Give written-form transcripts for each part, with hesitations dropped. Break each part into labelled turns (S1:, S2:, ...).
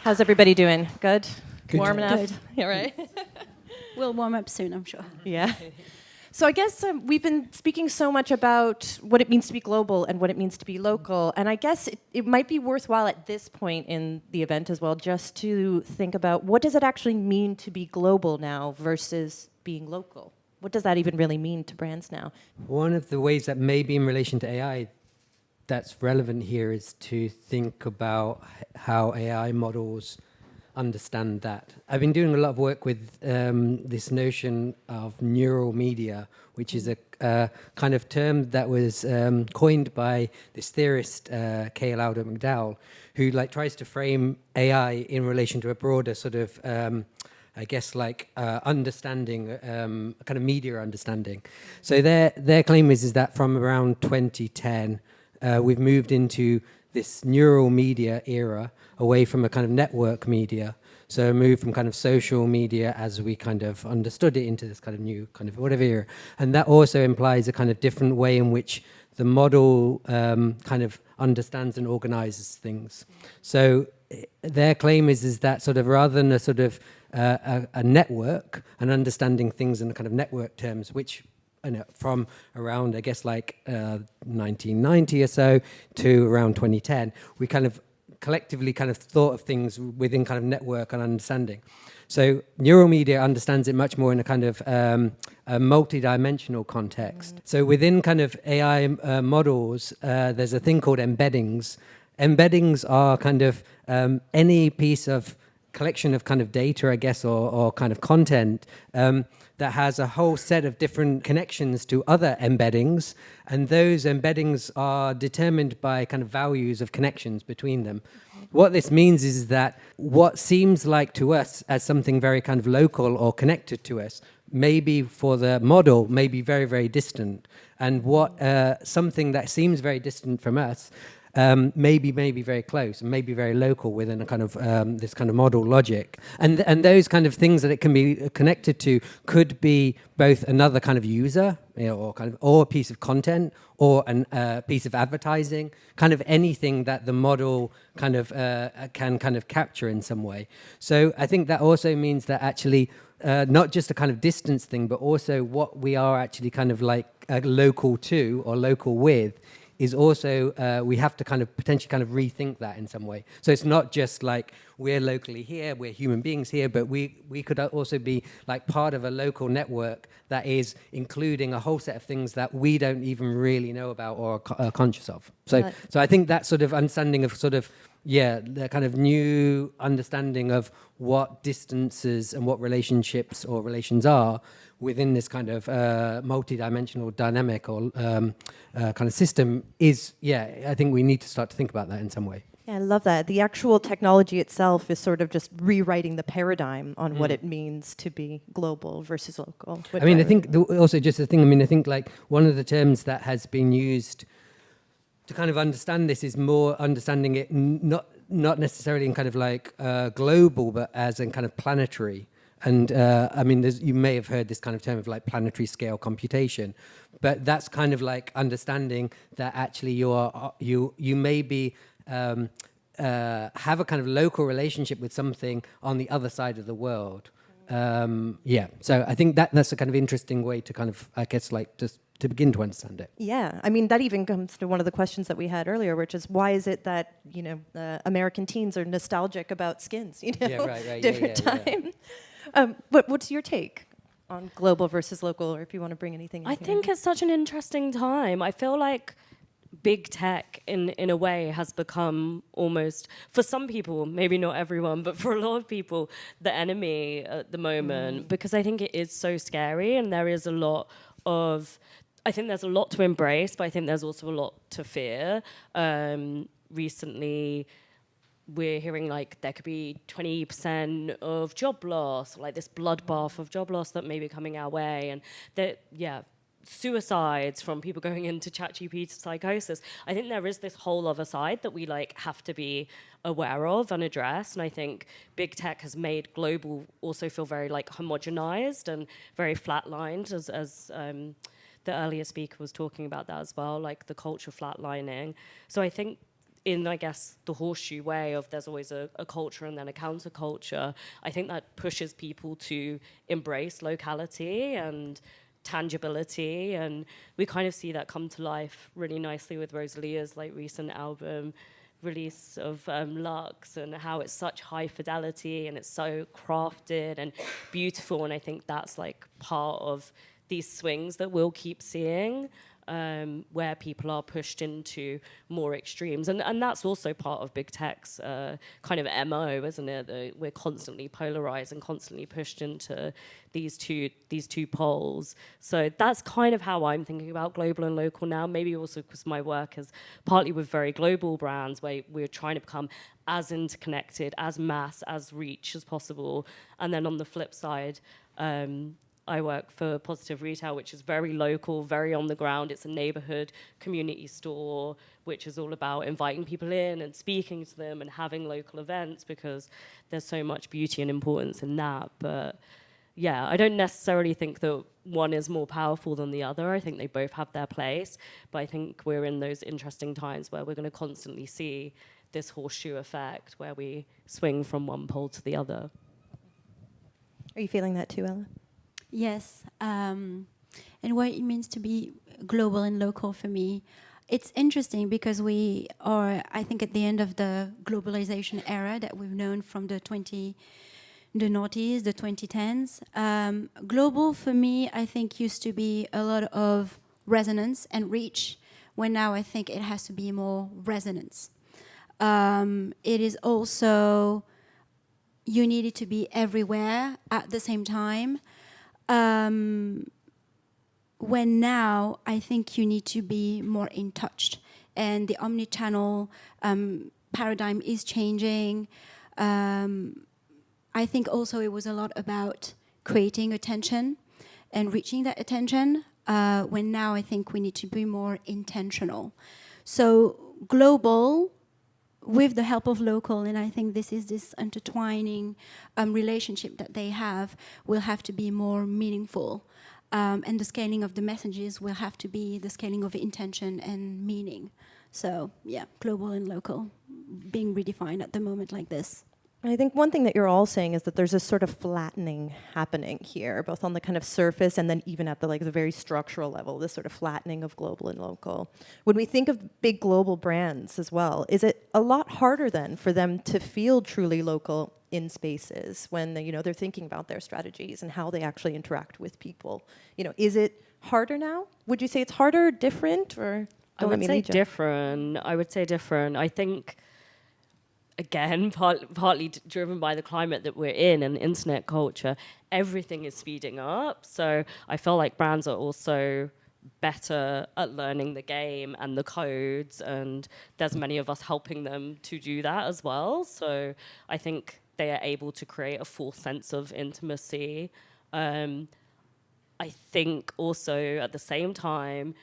S1: How's everybody doing? Good?
S2: Good.
S1: Warm enough?
S3: Good.
S1: Yeah, right?
S3: We'll warm up soon, I'm sure.
S1: Yeah. So I guess we've been speaking so much about what it means to be global and what it means to be local. And I guess it might be worthwhile at this point in the event as well just to think about what does it actually mean to be global now versus being local? What does that even really mean to brands now?
S2: One of the ways that maybe in relation to AI that's relevant here is to think about how AI models understand that. I've been doing a lot of work with this notion of neural media, which is a kind of term that was coined by this theorist, K. Lauder McDowell, who tries to frame AI in relation to a broader sort of understanding, kind of media understanding. So their claim is that from around 2010, we've moved into this neural media era away from a kind of network media. So a move from kind of social media as we kind of understood it into this kind of new kind of whatever era. And that also implies a kind of different way in which the model kind of understands and organizes things. So their claim is that sort of rather than a sort of a network and understanding things in kind of network terms, which from around, I guess, 1990 or so to around 2010, we kind of collectively kind of thought of things within kind of network and understanding. So neural media understands it much more in a kind of a multi-dimensional context. So within kind of AI models, there's a thing called embeddings. Embeddings are kind of any piece of collection of kind of data, I guess, or kind of content that has a whole set of different connections to other embeddings, and those embeddings are determined by kind of values of connections between them. What this means is that what seems like to us as something very kind of local or connected to us, maybe for the model, may be very, very distant. And what something that seems very distant from us maybe very close and maybe very local within a kind of this kind of model logic. And those kind of things that it can be connected to could be both another kind of user, or a piece of content, or a piece of advertising, kind of anything that the model kind of can kind of capture in some way. So I think that also means that actually not just a kind of distance thing, but also what we are actually kind of local to or local with is also, we have to kind of potentially kind of rethink that in some way. So it's not just like we're locally here, we're human beings here, but we could also be like part of a local network that is including a whole set of things that we don't even really know about or are conscious of. So I think that sort of understanding of sort of, the kind of new understanding of what distances and what relationships or relations are within this kind of multi-dimensional dynamic or kind of system is, I think we need to start to think about that in some way.
S1: Yeah, I love that. The actual technology itself is sort of just rewriting the paradigm on what it means to be global versus local.
S2: I mean, I think also just the thing, I mean, I think like one of the terms that has been used to kind of understand this is more understanding it not necessarily in kind of like global, but as in kind of planetary. And I mean, you may have heard this kind of term of like planetary scale computation, but that's kind of like understanding that actually you maybe have a kind of local relationship with something on the other side of the world. So I think that's a kind of interesting way to kind of, I guess, like just to begin to understand it.
S1: Yeah, I mean, that even comes to one of the questions that we had earlier, which is why is it that, American teens are nostalgic about skins,
S2: right.
S1: different time. But what's your take on global versus local, or if you want to bring anything in
S4: I think it's such an interesting time. I feel like big tech in a way has become almost, for some people, maybe not everyone, but for a lot of people, the enemy at the moment, because I think it is so scary, and there is a lot of, I think there's a lot to embrace, but I think there's also a lot to fear. Recently, we're hearing like there could be 20% of job loss, like this bloodbath of job loss that may be coming our way, and that, suicides from people going into ChatGPT psychosis. I think there is this whole other side that we like have to be aware of and address. And I think big tech has made global also feel very like homogenized and very flatlined, as the earlier speaker was talking about that as well, like the culture flatlining. So I think in, I guess, the horseshoe way of there's always a culture and then a counterculture, I think that pushes people to embrace locality and tangibility, and we kind of see that come to life really nicely with Rosalia's like recent album release of Lux, and how it's such high fidelity and it's so crafted and beautiful, and I think that's like part of these swings that we'll keep seeing, where people are pushed into more extremes. And that's also part of big tech's kind of MO, isn't it? That we're constantly polarized and constantly pushed into these two poles. So that's kind of how I'm thinking about global and local now. Maybe also because my work is partly with very global brands where we're trying to become as interconnected, as mass, as reach as possible. And then on the flip side, I work for Positive Retail, which is very local, very on the ground. It's a neighborhood community store, which is all about inviting people in and speaking to them and having local events, because there's so much beauty and importance in that. But yeah, I don't necessarily think that one is more powerful than the other. I think they both have their place. But I think we're in those interesting times where we're going to constantly see this horseshoe effect where we swing from one pole to the other.
S1: Are you feeling that too, Ella?
S3: Yes, and what it means to be global and local for me, it's interesting because we are, I think, at the end of the globalization era that we've known from the noughties, the 2010s. Global for me, I think, used to be a lot of resonance and reach, when now I think it has to be more resonance. It is also, you needed to be everywhere at the same time. When now I think you need to be more in touch, and the omni-channel paradigm is changing. I think also it was a lot about creating attention and reaching that attention, when now I think we need to be more intentional. So global with the help of local, and I think this is this intertwining relationship that they have, will have to be more meaningful. And the scaling of the messages will have to be the scaling of intention and meaning. So yeah, global and local being redefined at the moment like this.
S1: I think one thing that you're all saying is that there's this sort of flattening happening here, both on the kind of surface and then even at the like the very structural level, this sort of flattening of global and local. When we think of big global brands as well, is it a lot harder then for them to feel truly local in spaces when they're thinking about their strategies and how they actually interact with people? Is it harder now? Would you say it's harder, different, or?
S4: I would say different. I think, again, partly driven by the climate that we're in and internet culture, everything is speeding up. So I feel like brands are also better at learning the game and the codes, and there's many of us helping them to do that as well. So I think they are able to create a full sense of intimacy. I think also at the same time,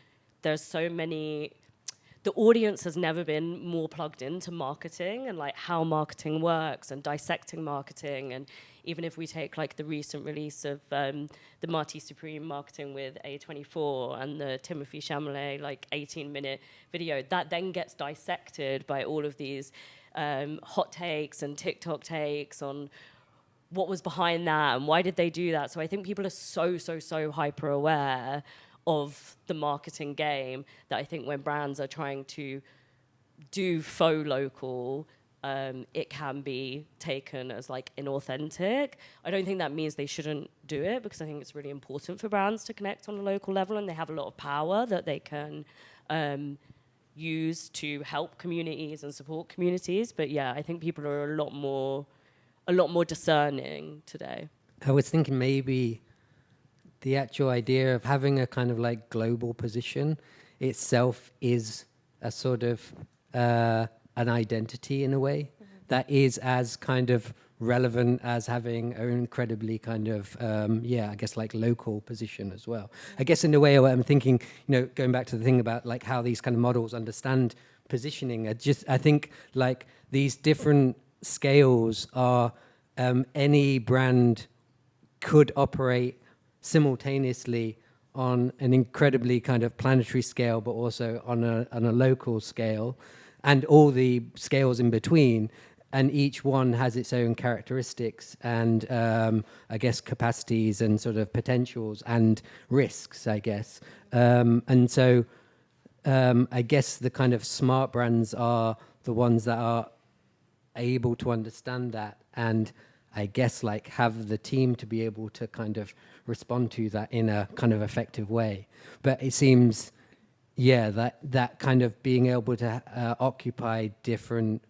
S4: there's so many. The audience has never been more plugged into marketing and like how marketing works and dissecting marketing. And even if we take like the recent release of the Marty Supreme marketing with A24 and the Timothée Chalamet like 18-minute video, that then gets dissected by all of these hot takes and TikTok takes on what was behind that and why did they do that. So I think people are so hyper aware of the marketing game that I think when brands are trying to do faux local, it can be taken as like inauthentic. I don't think that means they shouldn't do it, because I think it's really important for brands to connect on a local level, and they have a lot of power that they can use to help communities and support communities. But yeah, I think people are a lot more discerning today.
S2: I was thinking maybe the actual idea of having a kind of like global position itself is a sort of an identity in a way that is as kind of relevant as having an incredibly kind of, I guess like local position as well. I guess in a way I'm thinking, going back to the thing about like how these kind of models understand positioning, I think like these different scales are, any brand could operate simultaneously on an incredibly kind of planetary scale, but also on a local scale. and all the scales in between. And each one has its own characteristics and I guess capacities and sort of potentials and risks, I guess. And so I guess the kind of smart brands are the ones that are able to understand that, and I guess like have the team to be able to kind of respond to that in a kind of effective way. But it seems, yeah, that kind of being able to occupy different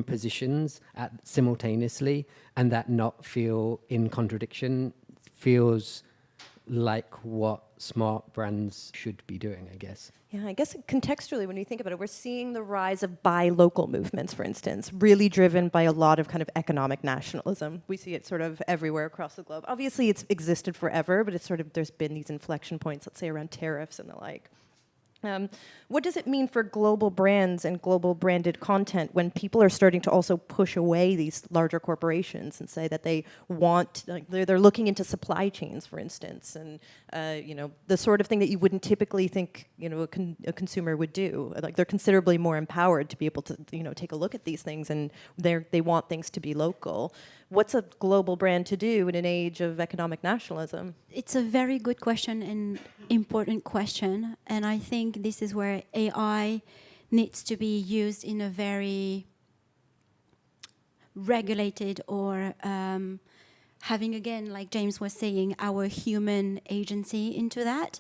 S2: positions simultaneously and that not feel in contradiction feels like what smart brands should be doing, I guess.
S1: Yeah, I guess contextually, when you think about it, we're seeing the rise of buy local movements, for instance, really driven by a lot of kind of economic nationalism. We see it sort of everywhere across the globe. Obviously, it's existed forever, but it's sort of, there's been these inflection points, let's say around tariffs and the like. What does it mean for global brands and global branded content when people are starting to also push away these larger corporations and say that they want, like they're looking into supply chains, for instance, and you know, the sort of thing that you wouldn't typically think, you know, a consumer would do. Like they're considerably more empowered to be able to, you know, take a look at these things, and they want things to be local. What's a global brand to do in an age of economic nationalism?
S3: It's a very good question and important question. And I think this is where AI needs to be used in a very regulated or having, again, like James was saying, our human agency into that.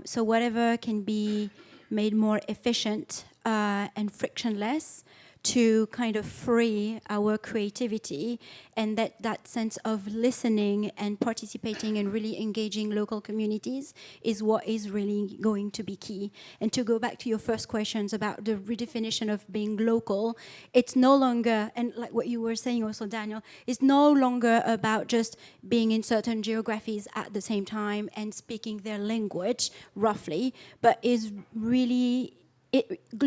S3: So whatever can be made more efficient and frictionless to kind of free our creativity, and that sense of listening and participating and really engaging local communities is what is really going to be key. And to go back to your first questions about the redefinition of being local, it's no longer, and like what you were saying also, Daniel, it's no longer about just being in certain geographies at the same time and speaking their language roughly, but is really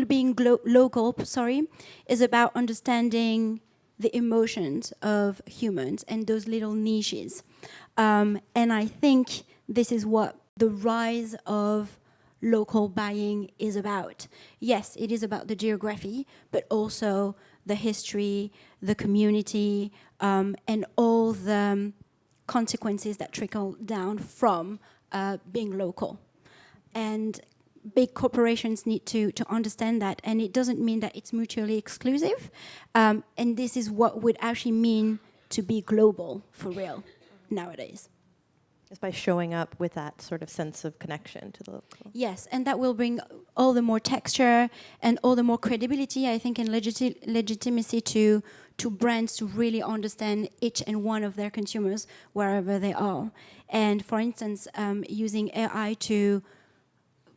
S3: being local, is about understanding the emotions of humans and those little niches. And I think this is what the rise of local buying is about. Yes, it is about the geography, but also the history, the community, and all the consequences that trickle down from being local. And big corporations need to understand that, and it doesn't mean that it's mutually exclusive. And this is what would actually mean to be global for real nowadays.
S1: Is by showing up with that sort of sense of connection to the local.
S3: Yes, and that will bring all the more texture and all the more credibility, I think, and legitimacy to brands to really understand each and one of their consumers wherever they are. And for instance, using AI to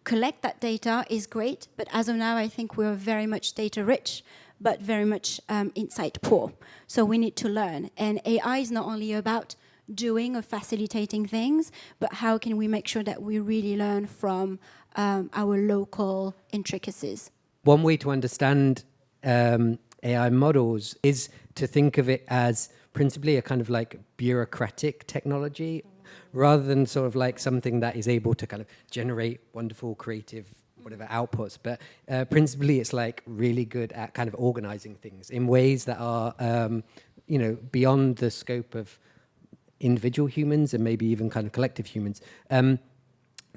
S3: collect that data is great, but as of now, I think we're very much data rich, but very much insight poor. So we need to learn. And AI is not only about doing or facilitating things, but how can we make sure that we really learn from our local intricacies?
S2: One way to understand AI models is to think of it as principally a kind of like bureaucratic technology, rather than sort of like something that is able to kind of generate wonderful creative whatever outputs, but principally it's like really good at kind of organizing things in ways that are you know, beyond the scope of individual humans and maybe even kind of collective humans.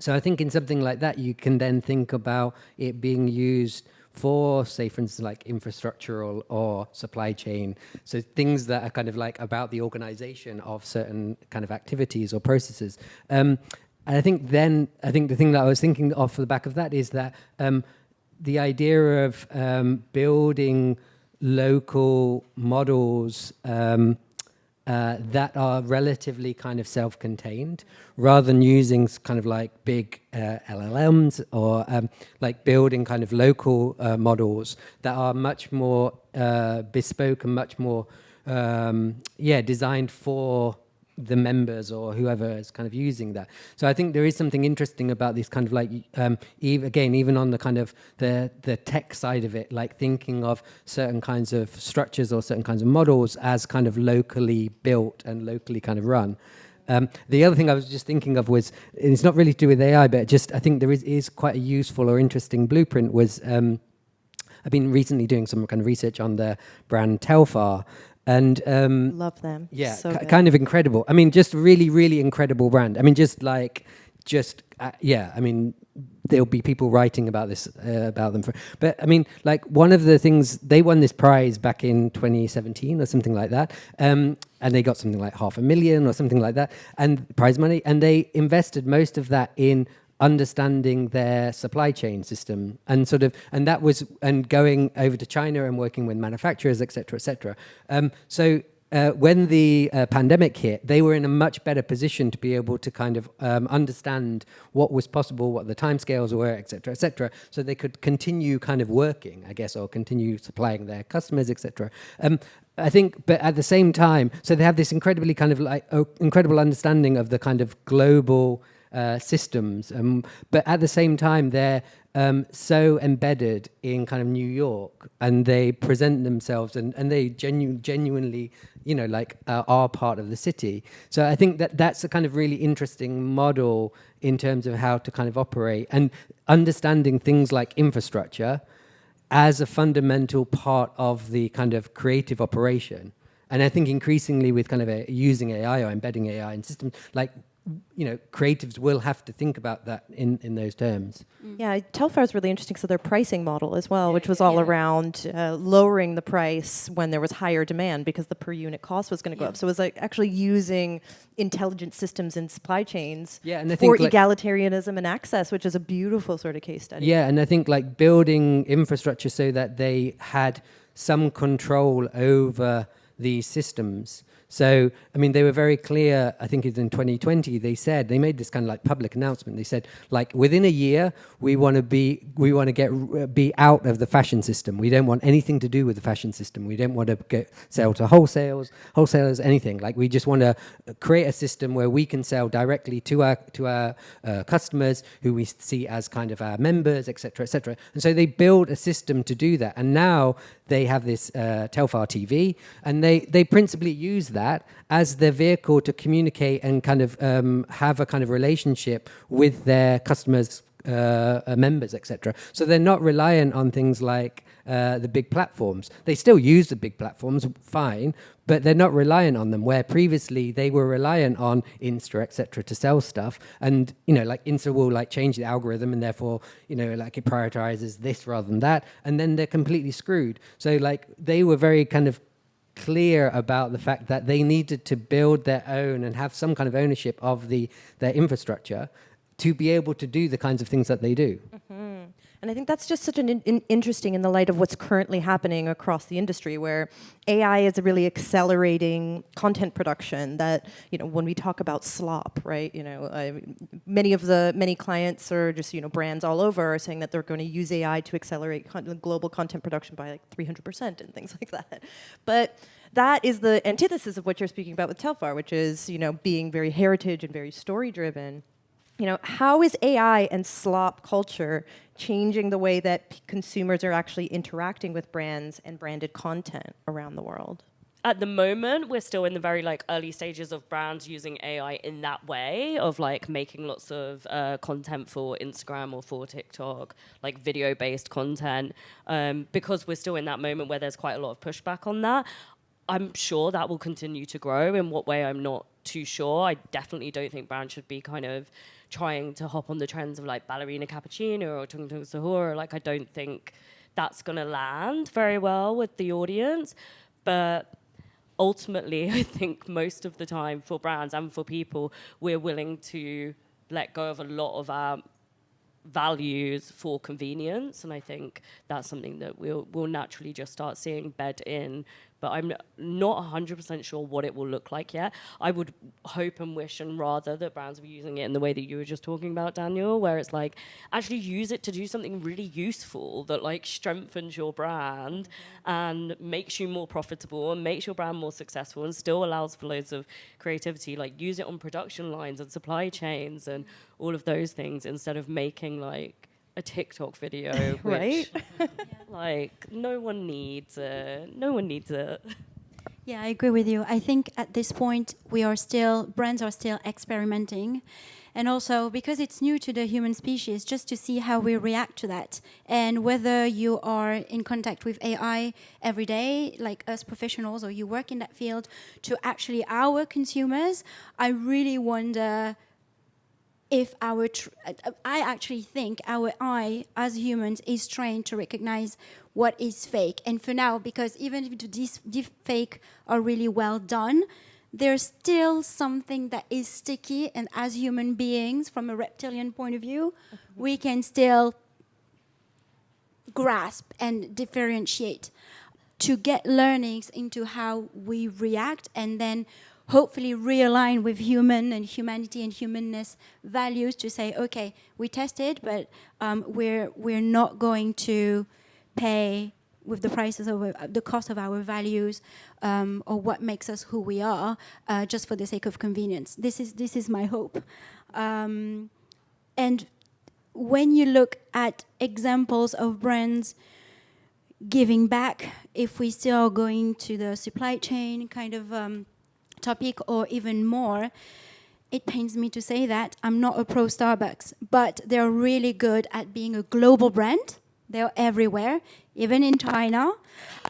S2: So I think in something like that you can then think about it being used for, say, for instance, like infrastructural or supply chain. So things that are kind of like about the organization of certain kind of activities or processes. And I think the thing that I was thinking off the back of that is that the idea of building local models that are relatively kind of self-contained, rather than using kind of like big LLMs or like building kind of local models that are much more bespoke and much more designed for the members or whoever is kind of using that. So I think there is something interesting about this kind of like, even on the kind of the tech side of it, like thinking of certain kinds of structures or certain kinds of models as kind of locally built and locally kind of run. The other thing I was just thinking of was, and it's not really to do with AI, but just I think there is quite a useful or interesting blueprint, was I've been recently doing some kind of research on the brand Telfar, and
S1: Love them.
S2: yeah,
S1: So good.
S2: kind of incredible. I mean, just really, really incredible brand. I mean, yeah. I mean, there'll be people writing about this about them. But I mean, like one of the things they won this prize back in 2017 or something like that, and they got something like $500,000 or something like that, and prize money, and they invested most of that in understanding their supply chain system and going over to China and working with manufacturers, et cetera, et cetera. When the pandemic hit, they were in a much better position to be able to kind of understand what was possible, what the timescales were, et cetera, so they could continue kind of working, I guess, or continue supplying their customers, et cetera. I think, but at the same time, so they have this incredibly kind of like incredible understanding of the kind of global systems, but at the same time, they're so embedded in kind of New York, and they present themselves, and they genuinely, you know, like are part of the city. So I think that's a kind of really interesting model in terms of how to kind of operate and understanding things like infrastructure as a fundamental part of the kind of creative operation. And I think increasingly with kind of using AI or embedding AI in systems, like, you know, creatives will have to think about that in those terms.
S1: Yeah, Telfar is really interesting. So their pricing model as well, which was all around lowering the price when there was higher demand because the per unit cost was going to go up. So it was like actually using intelligent systems in supply chains
S2: And I
S1: for
S2: think
S1: egalitarianism and access, which is a beautiful sort of case study.
S2: Yeah, and I think like building infrastructure so that they had some control over these systems. So, I mean, they were very clear, I think it's in 2020, they made this kind of like public announcement. They said, like, within a year, we want to be out of the fashion system. We don't want anything to do with the fashion system. We don't want to sell to wholesalers, anything. Like, we just want to create a system where we can sell directly to our customers, who we see as kind of our members, et cetera, et cetera. And so they build a system to do that. And now they have this Telfar TV, and they principally use that as their vehicle to communicate and kind of have a kind of relationship with their customers, members, etc. So they're not reliant on things like the big platforms. They still use the big platforms, fine, but they're not reliant on them, where previously they were reliant on Insta, etc., to sell stuff. And, you know, like Insta will like change the algorithm, and therefore, you know, like it prioritizes this rather than that, and then they're completely screwed. So like they were very kind of clear about the fact that they needed to build their own and have some kind of ownership of their infrastructure to be able to do the kinds of things that they do.
S1: Mm-hmm. And I think that's just such an interesting in the light of what's currently happening across the industry, where AI is really accelerating content production. That, you know, when we talk about slop, right? You know, many clients or just, you know, brands all over are saying that they're going to use AI to accelerate global content production by like 300% and things like that. But that is the antithesis of what you're speaking about with Telfar, which is, you know, being very heritage and very story driven. You know, how is AI and slop culture changing the way that consumers are actually interacting with brands and branded content around the world?
S4: At the moment, we're still in the very like early stages of brands using AI in that way of like making lots of content for Instagram or for TikTok, like video-based content, because we're still in that moment where there's quite a lot of pushback on that. I'm sure that will continue to grow. In what way, I'm not too sure. I definitely don't think brands should be kind of trying to hop on the trends of like ballerina cappuccino or tung tung sahur. Like, I don't think that's going to land very well with the audience. But ultimately, I think most of the time for brands and for people, we're willing to let go of a lot of our values for convenience. And I think that's something that we'll naturally just start seeing bed in. But I'm not 100% sure what it will look like yet. I would hope and wish and rather that brands were using it in the way that you were just talking about, Daniel, where it's like, actually use it to do something really useful that like strengthens your brand and makes you more profitable and makes your brand more successful and still allows for loads of creativity. Like, use it on production lines and supply chains and all of those things instead of making like a TikTok video, which,
S1: right?
S4: like, no one needs it.
S3: Yeah, I agree with you. I think at this point brands are still experimenting, And also because it's new to the human species, just to see how we react to that. And whether you are in contact with AI every day, like us professionals, or you work in that field, to actually our consumers, I really wonder if I actually think our eye as humans is trained to recognize what is fake. And for now, because even if these deep fake are really well done, there's still something that is sticky, and as human beings, from a reptilian point of view, we can still grasp and differentiate to get learnings into how we react, and then hopefully realign with human and humanity and humanness values to say, okay, we tested, but we're not going to pay with the prices of the cost of our values, or what makes us who we are, just for the sake of convenience. This is my hope. And when you look at examples of brands giving back, if we still are going to the supply chain kind of topic, or even more, it pains me to say that I'm not a pro Starbucks, but they're really good at being a global brand. They're everywhere, even in China,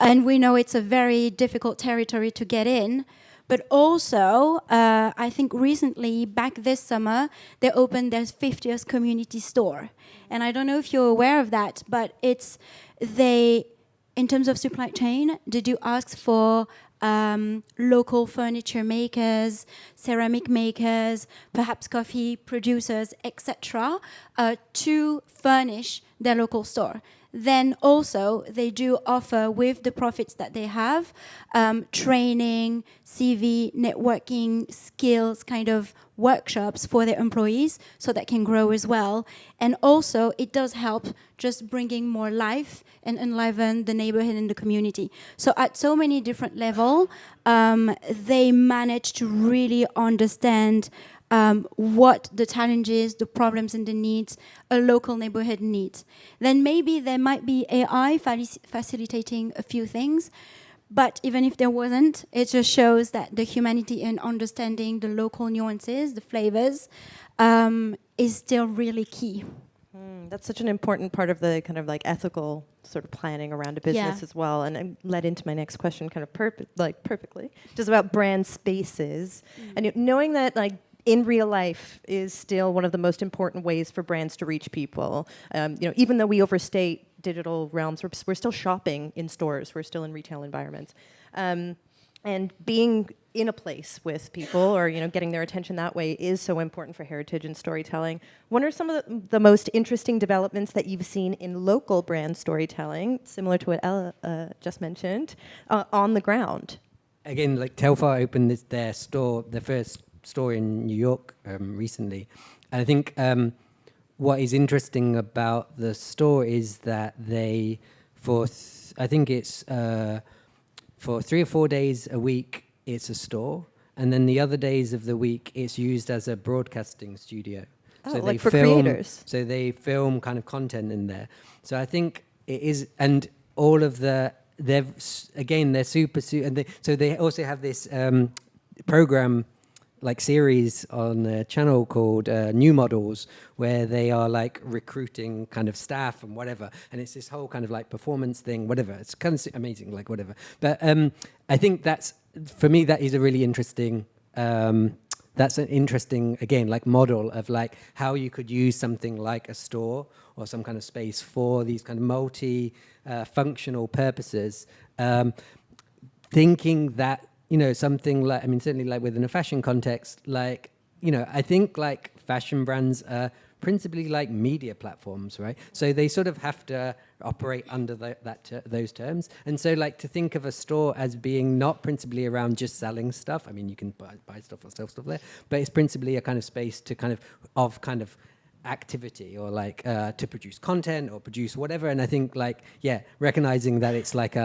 S3: and we know it's a very difficult territory to get in. But also, I think recently, back this summer, they opened their 50th community store. And I don't know if you're aware of that, but in terms of supply chain, they do ask for local furniture makers, ceramic makers, perhaps coffee producers, etc., to furnish their local store. Then also they do offer, with the profits that they have, training, CV, networking, skills kind of workshops for their employees so that can grow as well. And also it does help just bringing more life and enliven the neighborhood and the community. So at so many different levels, they manage to really understand what the challenges, the problems and the needs a local neighborhood needs. Then maybe there might be AI facilitating a few things, but even if there wasn't, it just shows that the humanity in understanding the local nuances, the flavors, is still really key.
S1: That's such an important part of the kind of like ethical sort of planning around a business as well. And I'm led into my next question kind of perfectly, just about brand spaces. And knowing that like in real life is still one of the most important ways for brands to reach people. Even though we overstate digital realms, we're still shopping in stores, we're still in retail environments. And being in a place with people, or getting their attention that way, is so important for heritage and storytelling. What are some of the most interesting developments that you've seen in local brand storytelling, similar to what Ella just mentioned, on the ground?
S2: Again, like Telfar opened their first store in New York recently. And I think what is interesting about the store is that they, I think it's for 3 or 4 days a week, it's a store. And then the other days of the week, it's used as a broadcasting studio.
S1: So like for creators.
S2: So they film kind of content in there. So I think it is, and all of they're super, and so they also have this program, like series on the channel called New Models, where they are like recruiting kind of staff and whatever, and it's this whole kind of like performance thing, whatever. It's kind of amazing, like whatever. But I think for me that is a really interesting. That's an interesting, again, like model of like how you could use something like a store or some kind of space for these kind of multi-functional purposes. Thinking that, something like, certainly like within a fashion context, like, I think like fashion brands are principally like media platforms, right? So they sort of have to operate under those terms. And so like to think of a store as being not principally around just selling stuff. You can buy stuff or sell stuff there, but it's principally a kind of space to kind of activity, or like to produce content or produce whatever. And I think like, recognizing that it's like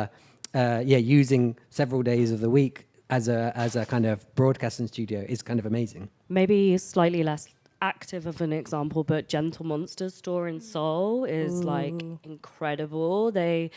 S2: using several days of the week as a kind of broadcasting studio is kind of amazing.
S4: Maybe slightly less active of an example, but Gentle Monster's store in Seoul is like incredible. They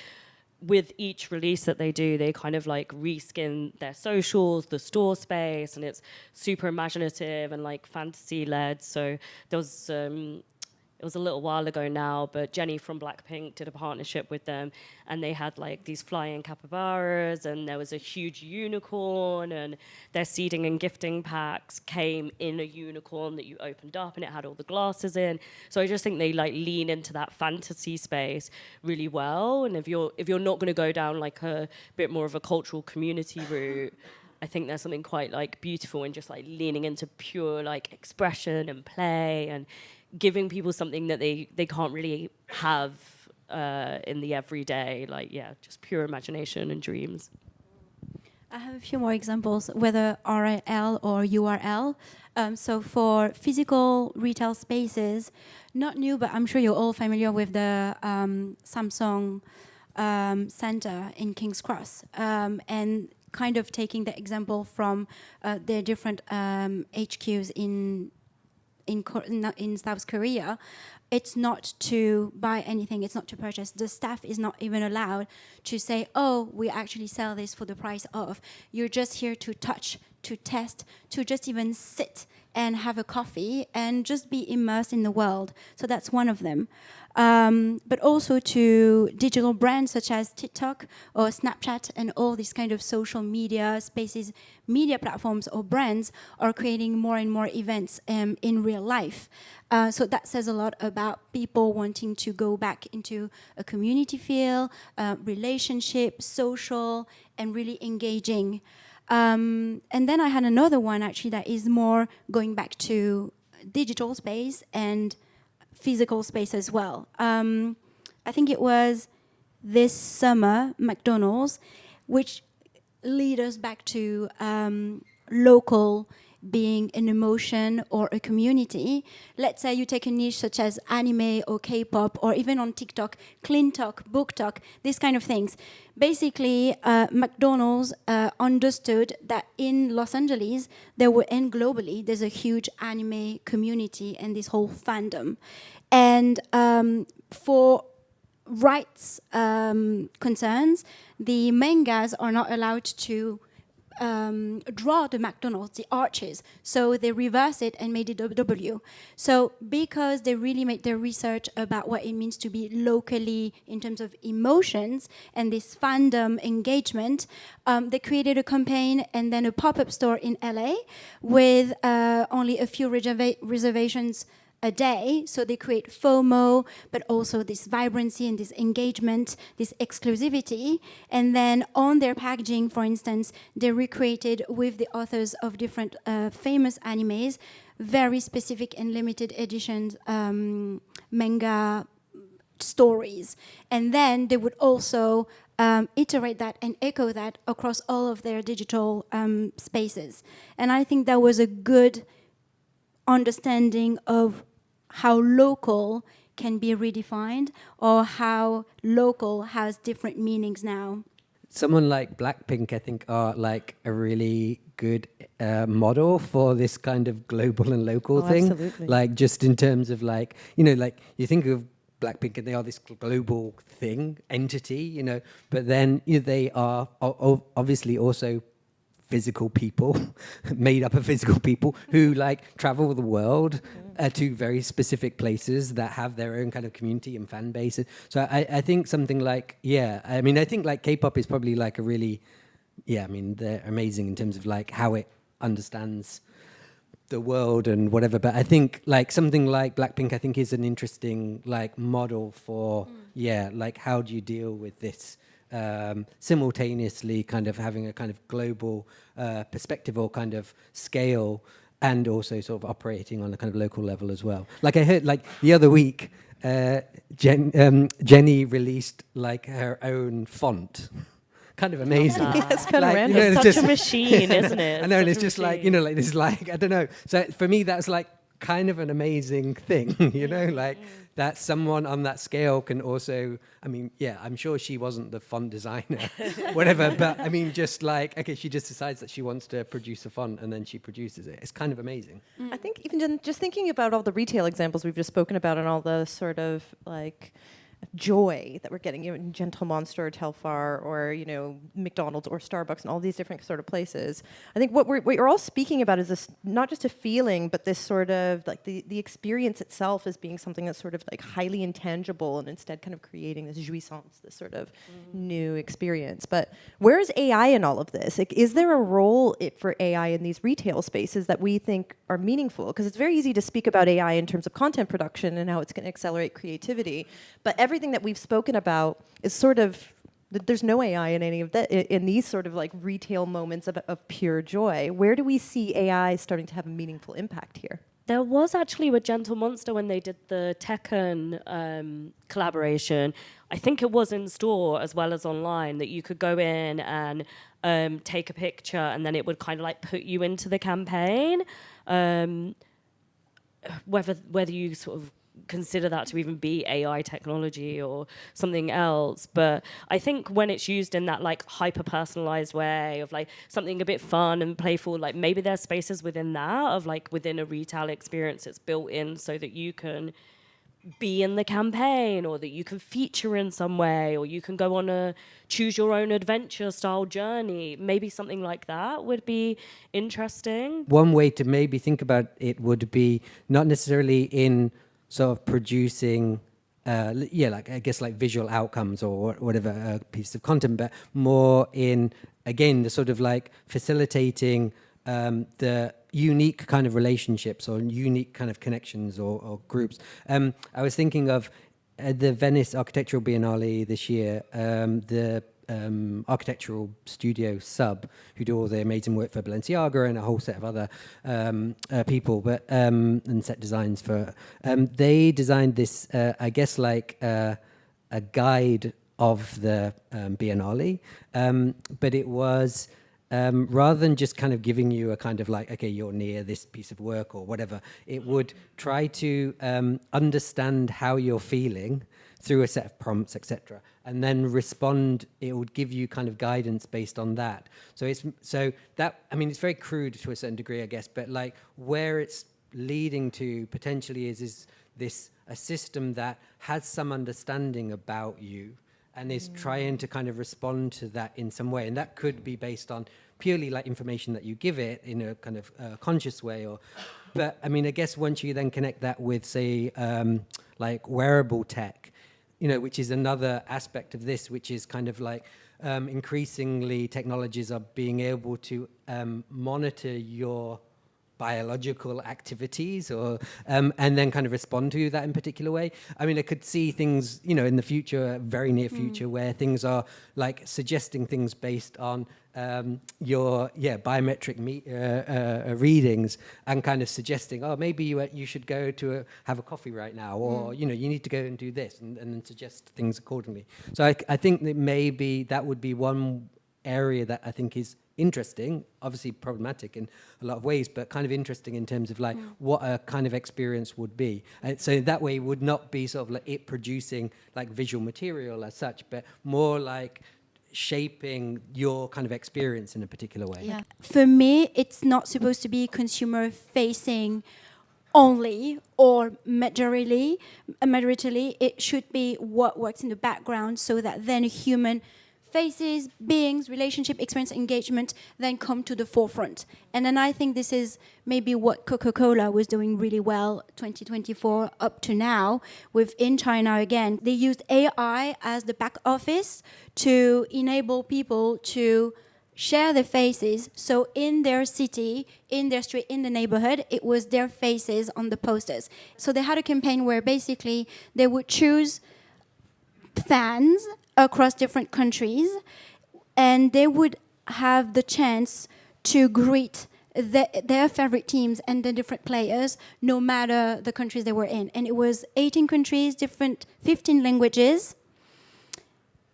S4: with each release that they do, they kind of like reskin their socials, the store space, and it's super imaginative and like fantasy led. So there was it was a little while ago now, but Jenny from Blackpink did a partnership with them, and they had like these flying capybaras, and there was a huge unicorn, and their seeding and gifting packs came in a unicorn that you opened up, and it had all the glasses in. So I just think they like lean into that fantasy space really well. And if you're not going to go down like a bit more of a cultural community route, I think there's something quite like beautiful in just like leaning into pure like expression and play and giving people something that they can't really have in the everyday, like, yeah, just pure imagination and dreams.
S3: I have a few more examples, whether RL or URL. So for physical retail spaces, not new, but I'm sure you're all familiar with the Samsung center in King's Cross. And kind of taking the example from their different HQs in South Korea, it's not to buy anything, it's not to purchase. The staff is not even allowed to say, oh, we actually sell this for the price of. You're just here to touch, to test, to just even sit and have a coffee and just be immersed in the world. So that's one of them. But also to digital brands such as TikTok or Snapchat and all these kind of social media spaces, media platforms or brands are creating more and more events in real life. So that says a lot about people wanting to go back into a community feel, relationship, social, and really engaging. And then I had another one actually that is more going back to digital space and physical space as well. I think it was this summer, McDonald's, which lead us back to local being an emotion or a community. Let's say you take a niche such as anime or K-pop, or even on TikTok, clean talk, book talk, these kind of things. Basically, McDonald's understood that in Los Angeles, and globally, there's a huge anime community and this whole fandom. And for rights concerns, the mangas are not allowed to draw the McDonald's, the arches. So they reversed it and made it W. So because they really made their research about what it means to be locally in terms of emotions and this fandom engagement, they created a campaign and then a pop-up store in LA with only a few reservations a day. So they create FOMO, but also this vibrancy and this engagement, this exclusivity. And then on their packaging, for instance, they recreated with the authors of different famous animes, very specific and limited editions manga stories. And then they would also iterate that and echo that across all of their digital spaces. And I think that was a good understanding of how local can be redefined, or how local has different meanings now.
S2: Someone like Blackpink, I think, are like a really good model for this kind of global and local thing.
S1: Absolutely.
S2: Like just in terms of like, you know, like you think of Blackpink and they are this global thing, entity, you know, but then they are obviously also physical people, made up of physical people who like travel the world to very specific places that have their own kind of community and fan base. So I think something like, I mean, I think like K-pop is probably like a really, I mean, they're amazing in terms of like how it understands the world and whatever. But I think like something like Blackpink, I think is an interesting like model for, like how do you deal with this? Simultaneously kind of having a kind of global perspective or kind of scale, and also sort of operating on a kind of local level as well. Like I heard like the other week, Jenny released like her own font. Kind of amazing.
S1: Yeah, it's kind of
S2: Like,
S1: random.
S2: you know,
S4: It's
S2: it's
S4: such a
S2: just-
S4: machine, isn't it?
S2: I know, and
S4: Such
S2: it's
S4: a
S2: just like,
S4: machine.
S2: you know, like this, like, I don't know. So for me, that's like kind of an amazing thing, you know, like that someone on that scale can also, I mean, I'm sure she wasn't the font designer, whatever, but I mean, just like, okay, she just decides that she wants to produce a font and then she produces it. It's kind of amazing.
S1: I think even just thinking about all the retail examples we've just spoken about and all the sort of like joy that we're getting in Gentle Monster or Telfar or McDonald's or Starbucks and all these different sort of places. I think what you're all speaking about is this, not just a feeling, but this sort of like the experience itself as being something that's sort of like highly intangible, and instead kind of creating this jouissance, this sort of new experience. But where is AI in all of this? Like, is there a role for AI in these retail spaces that we think are meaningful? Because it's very easy to speak about AI in terms of content production and how it's going to accelerate creativity, but everything that we've spoken about is sort of, there's no AI in any of that, in these sort of like retail moments of pure joy. Where do we see AI starting to have a meaningful impact here?
S4: There was actually with Gentle Monster when they did the Tekken collaboration, I think it was in store as well as online, that you could go in and take a picture and then it would kind of like put you into the campaign. Whether you sort of consider that to even be AI technology or something else, but I think when it's used in that like hyper personalized way of like something a bit fun and playful, like maybe there's spaces within that of like within a retail experience it's built in so that you can be in the campaign or that you can feature in some way, or you can go on a choose your own adventure style journey. Maybe something like that would be interesting.
S2: One way to maybe think about it would be not necessarily in sort of producing, like I guess like visual outcomes or whatever piece of content, but more in, again, the sort of like facilitating the unique kind of relationships or unique kind of connections or groups. I was thinking of the Venice Architectural Biennale this year, the architectural studio Sub, who do all the amazing work for Balenciaga and a whole set of other people, but and set designs for. They designed this, I guess, like a guide of the Biennale, but it was. Rather than just kind of giving you a kind of like, okay, you're near this piece of work or whatever, it would try to understand how you're feeling through a set of prompts, etc., and then respond. It would give you kind of guidance based on that. So that, I mean, it's very crude to a certain degree, I guess, but like where it's leading to potentially is this a system that has some understanding about you and is trying to kind of respond to that in some way. And that could be based on purely like information that you give it in a kind of conscious way. But I mean, I guess once you then connect that with, say, like wearable tech, which is another aspect of this, which is kind of like increasingly technologies are being able to monitor your biological activities or and then kind of respond to that in a particular way. I mean, I could see things, in the future, very near future, where things are like suggesting things based on your biometric readings and kind of suggesting, oh, maybe you should go to have a coffee right now, or you need to go and do this, and then suggest things accordingly. So I think that maybe that would be one area that I think is interesting, obviously problematic in a lot of ways, but kind of interesting in terms of like what a kind of experience would be. And so that way it would not be sort of like it producing like visual material as such, but more like shaping your kind of experience in a particular way.
S3: Yeah. For me, it's not supposed to be consumer facing only or majorly. It should be what works in the background so that then human faces, beings, relationship, experience, engagement then come to the forefront. And then I think this is maybe what Coca-Cola was doing really well 2024 up to now. In China, again, they used AI as the back office to enable people to share their faces. So in their city, in their street, in the neighborhood, it was their faces on the posters. So they had a campaign where basically they would choose fans across different countries, and they would have the chance to greet their favorite teams and the different players, no matter the countries they were in. And it was 18 countries, 15 languages.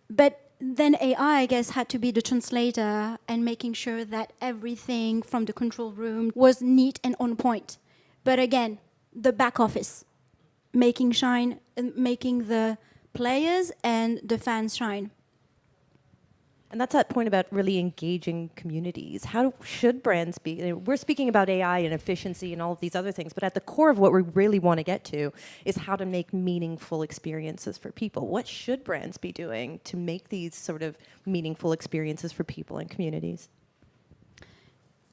S3: But then AI, I guess, had to be the translator and making sure that everything from the control room was neat and on point. But again, the back office, making the players and the fans shine.
S1: And that's that point about really engaging communities. How should brands be? We're speaking about AI and efficiency and all of these other things, but at the core of what we really want to get to is how to make meaningful experiences for people. What should brands be doing to make these sort of meaningful experiences for people and communities?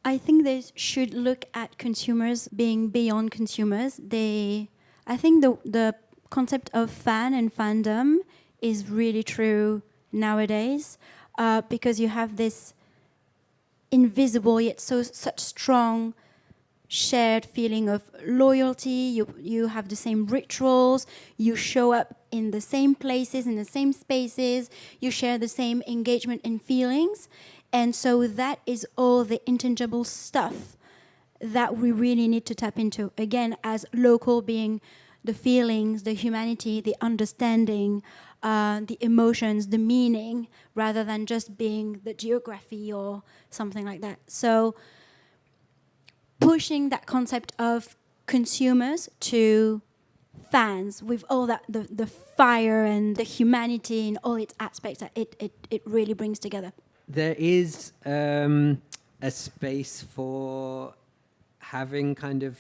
S3: I think they should look at consumers being beyond consumers. I think the concept of fan and fandom is really true nowadays, because you have this invisible yet such strong shared feeling of loyalty. You have the same rituals. You show up in the same places, in the same spaces. You share the same engagement and feelings. And so that is all the intangible stuff that we really need to tap into. Again, as local being the feelings, the humanity, the understanding, the emotions, the meaning, rather than just being the geography or something like that. So pushing that concept of consumers to fans with all that, the fire and the humanity and all its aspects that it really brings together.
S2: There is a space for having kind of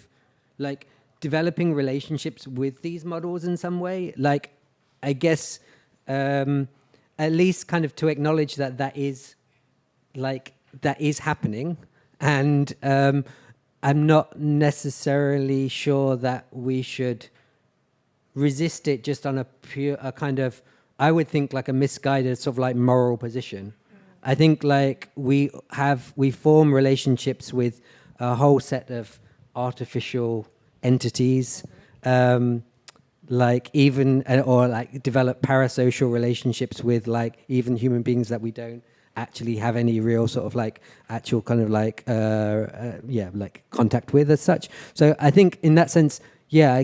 S2: like developing relationships with these models in some way. Like, I guess at least kind of to acknowledge that is happening, and I'm not necessarily sure that we should resist it just on a kind of, I would think, like a misguided sort of like moral position. I think like we form relationships with a whole set of artificial entities, like even or like develop parasocial relationships with like even human beings that we don't actually have any real sort of like actual kind of like like contact with as such. So I think in that sense, yeah,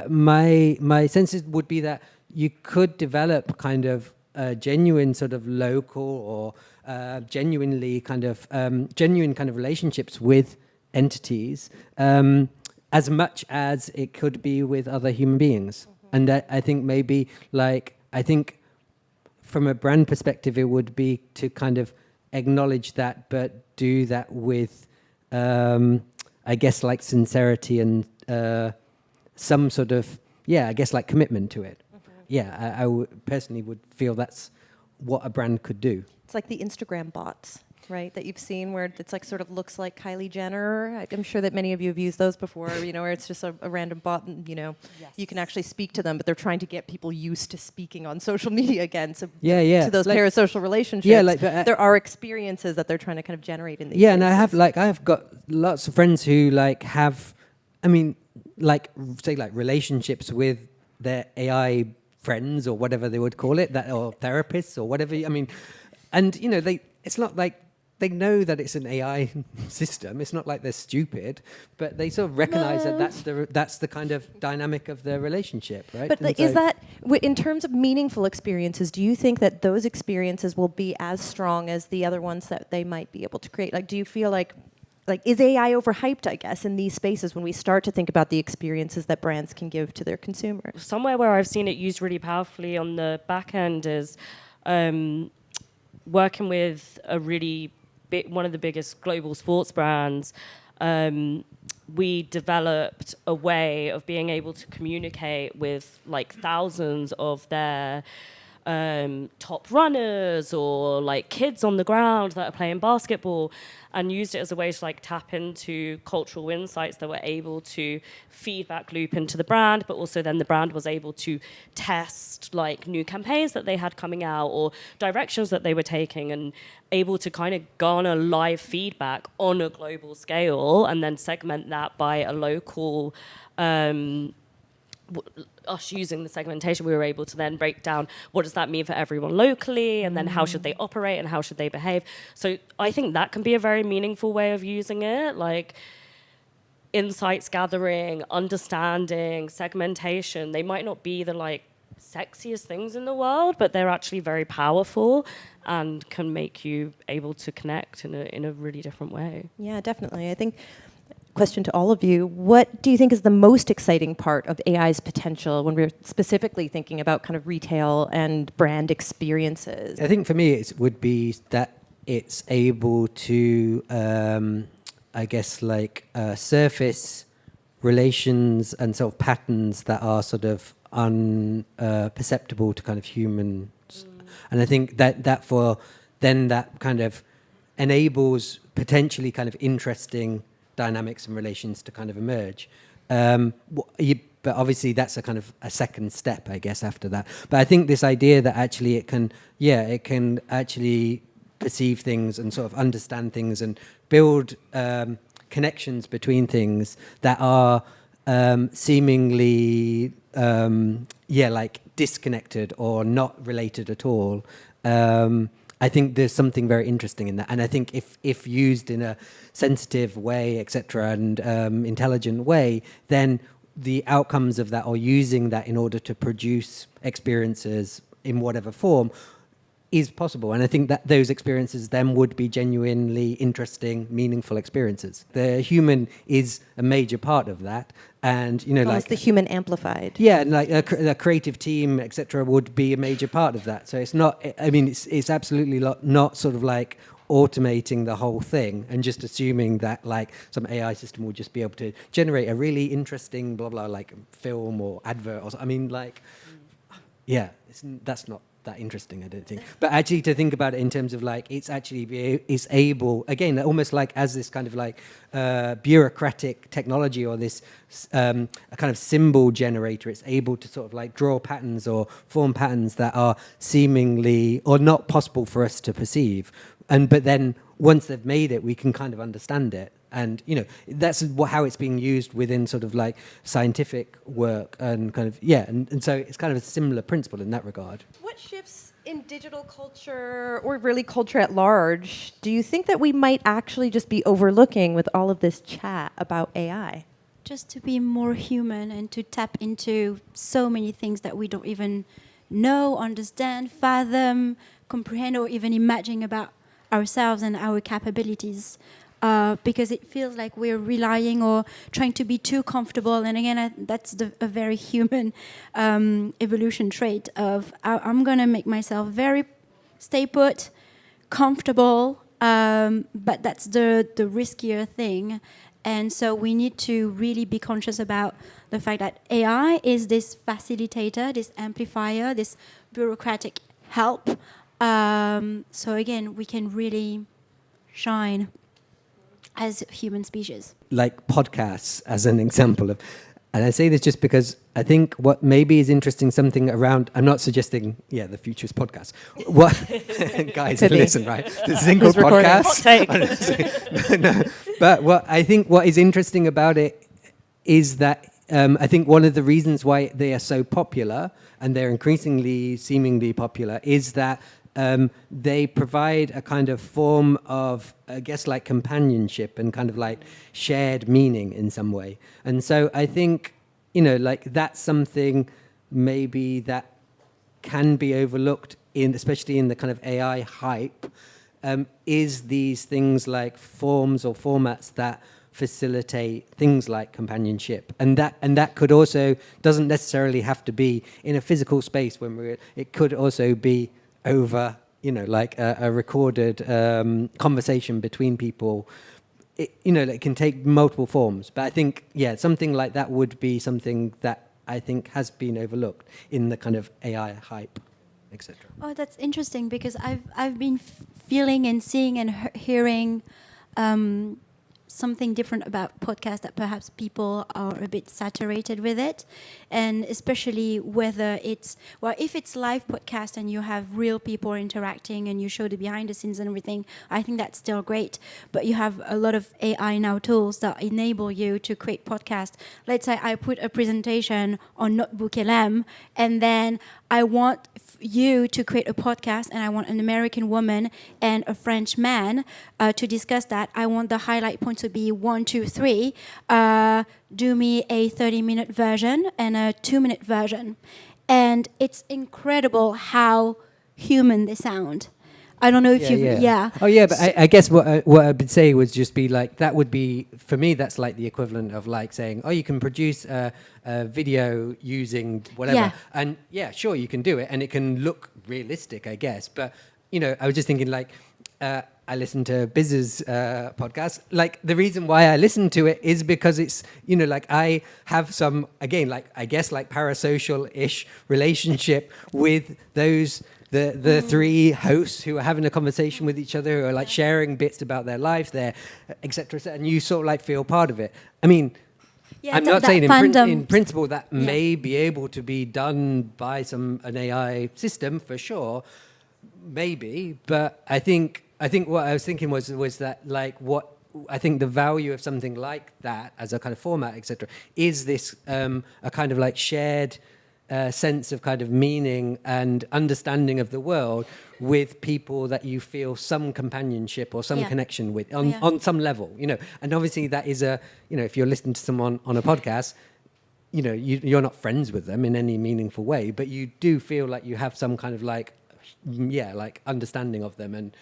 S2: my senses would be that you could develop kind of genuine sort of local or genuine kind of relationships with entities, as much as it could be with other human beings. Mm-hmm. And that, I think maybe like, I think from a brand perspective, it would be to kind of acknowledge that, but do that with, I guess, like sincerity and some sort of, I guess like commitment to it. Mm-hmm. I personally would feel that's what a brand could do.
S1: It's like the Instagram bots, right, that you've seen where it's like sort of looks like Kylie Jenner. I'm sure that many of you have used those before, where it's just a random bot and, yes. You can actually speak to them, but they're trying to get people used to speaking on social media again. So to those like, parasocial relationships, there are experiences that they're trying to kind of generate in these
S2: spaces. And I have got lots of friends who like have, say like relationships with their AI friends or whatever they would call it, or therapists or whatever. And it's not like they know that it's an AI system. It's not like they're stupid, but they sort of recognize that that's the kind of dynamic of their relationship, right?
S1: But is that, in terms of meaningful experiences, do you think that those experiences will be as strong as the other ones that they might be able to create? Like, do you feel like is AI overhyped, I guess, in these spaces when we start to think about the experiences that brands can give to their consumers?
S4: Somewhere where I've seen it used really powerfully on the back end is working with one of the biggest global sports brands. We developed a way of being able to communicate with like thousands of their top runners or like kids on the ground that are playing basketball, and used it as a way to like tap into cultural insights that were able to feedback loop into the brand, but also then the brand was able to test like new campaigns that they had coming out or directions that they were taking, and able to kind of garner live feedback on a global scale and then segment that by a local us using the segmentation, we were able to then break down what does that mean for everyone locally, and then how should they operate and how should they behave. So I think that can be a very meaningful way of using it, like insights gathering, understanding, segmentation. They might not be the like sexiest things in the world, but they're actually very powerful and can make you able to connect in a really different way.
S1: Yeah, definitely. I think question to all of you. What do you think is the most exciting part of AI's potential when we're specifically thinking about kind of retail and brand experiences?
S2: I think for me it would be that it's able to, I guess, like surface relations and sort of patterns that are sort of unperceptible to kind of humans. And I think that for then that kind of enables potentially kind of interesting dynamics and relations to kind of emerge. But obviously that's a kind of a second step, I guess, after that. But I think this idea that actually it can actually perceive things and sort of understand things and build connections between things that are seemingly like disconnected or not related at all. I think there's something very interesting in that, and I think if used in a sensitive way, etc., and intelligent way, then the outcomes of that, or using that in order to produce experiences in whatever form, is possible. And I think that those experiences then would be genuinely interesting, meaningful experiences. The human is a major part of that, and
S1: Almost the human amplified.
S2: Yeah, and like a creative team, etc., would be a major part of that. So it's not. I mean, it's absolutely not sort of like automating the whole thing and just assuming that like some AI system will just be able to generate a really interesting blah blah like film or advert or. I mean, like, yeah, that's not that interesting, I don't think. But actually to think about it in terms of like it's able, again, almost like as this kind of like bureaucratic technology or this a kind of symbol generator, it's able to sort of like draw patterns or form patterns that are seemingly or not possible for us to perceive. But then once they've made it, we can kind of understand it. And, that's how it's being used within sort of like scientific work and kind of, and so it's kind of a similar principle in that regard.
S1: What shifts in digital culture, or really culture at large, do you think that we might actually just be overlooking with all of this chat about AI?
S3: Just to be more human and to tap into so many things that we don't even know, understand, fathom, comprehend, or even imagine about ourselves and our capabilities. Because it feels like we're relying or trying to be too comfortable. And again, that's a very human evolution trait of I'm going to make myself very stay put, comfortable, but that's the riskier thing. And so we need to really be conscious about the fact that AI is this facilitator, this amplifier, this bureaucratic help. So again, we can really shine as human species. Like
S2: podcasts as an example of, and I say this just because I think what maybe is interesting, something around, I'm not suggesting, the future's podcast. What, guys, listen, right? This thing called podcast. No, but what is interesting about it is that I think one of the reasons why they are so popular, and they're increasingly seemingly popular, is that they provide a kind of form of, I guess, like companionship and kind of like shared meaning in some way. And so I think, like that's something maybe that can be overlooked especially in the kind of AI hype, is these things like forms or formats that facilitate things like companionship, and that could also doesn't necessarily have to be in a physical space. It could also be over, like a recorded conversation between people. It can take multiple forms. But I think, something like that would be something that I think has been overlooked in the kind of AI hype, etc.
S3: Oh, that's interesting, because I've been feeling and seeing and hearing something different about podcasts, that perhaps people are a bit saturated with it, and especially whether if it's live podcast and you have real people interacting and you show the behind the scenes and everything, I think that's still great. But you have a lot of AI now tools that enable you to create podcasts. Let's say I put a presentation on Notebook LM, and then I want you to create a podcast, and I want an American woman and a French man to discuss that. I want the highlight points to be 1, 2, 3. Do me a 30-minute version and a 2-minute version. And it's incredible how human they sound. I don't know if you've,
S2: Oh yeah, but I guess what I would say would just be like, that would be, for me, that's like the equivalent of like saying, oh, you can produce a video using whatever.
S3: Yeah.
S2: And yeah, sure, you can do it. And it can look realistic, I guess. But, you know, I was just thinking like, I listen to Biz's podcast. Like, the reason why I listen to it is because it's, you know, like I have some, again, like, I guess like parasocial-ish relationship with those, the three hosts who are having a conversation with each other, who are like sharing bits about their life, their et cetera, and you sort of like feel part of it. I mean, I'm not saying in principle that may be able to be done by an AI system for sure, maybe, but I think what I was thinking was that like what I think the value of something like that as a kind of format, etc., is this a kind of like shared sense of kind of meaning and understanding of the world with people that you feel some companionship or some connection with on some level, you know. And obviously that is if you're listening to someone on a podcast, you know, you're not friends with them in any meaningful way, but you do feel like you have some kind of like like understanding of them and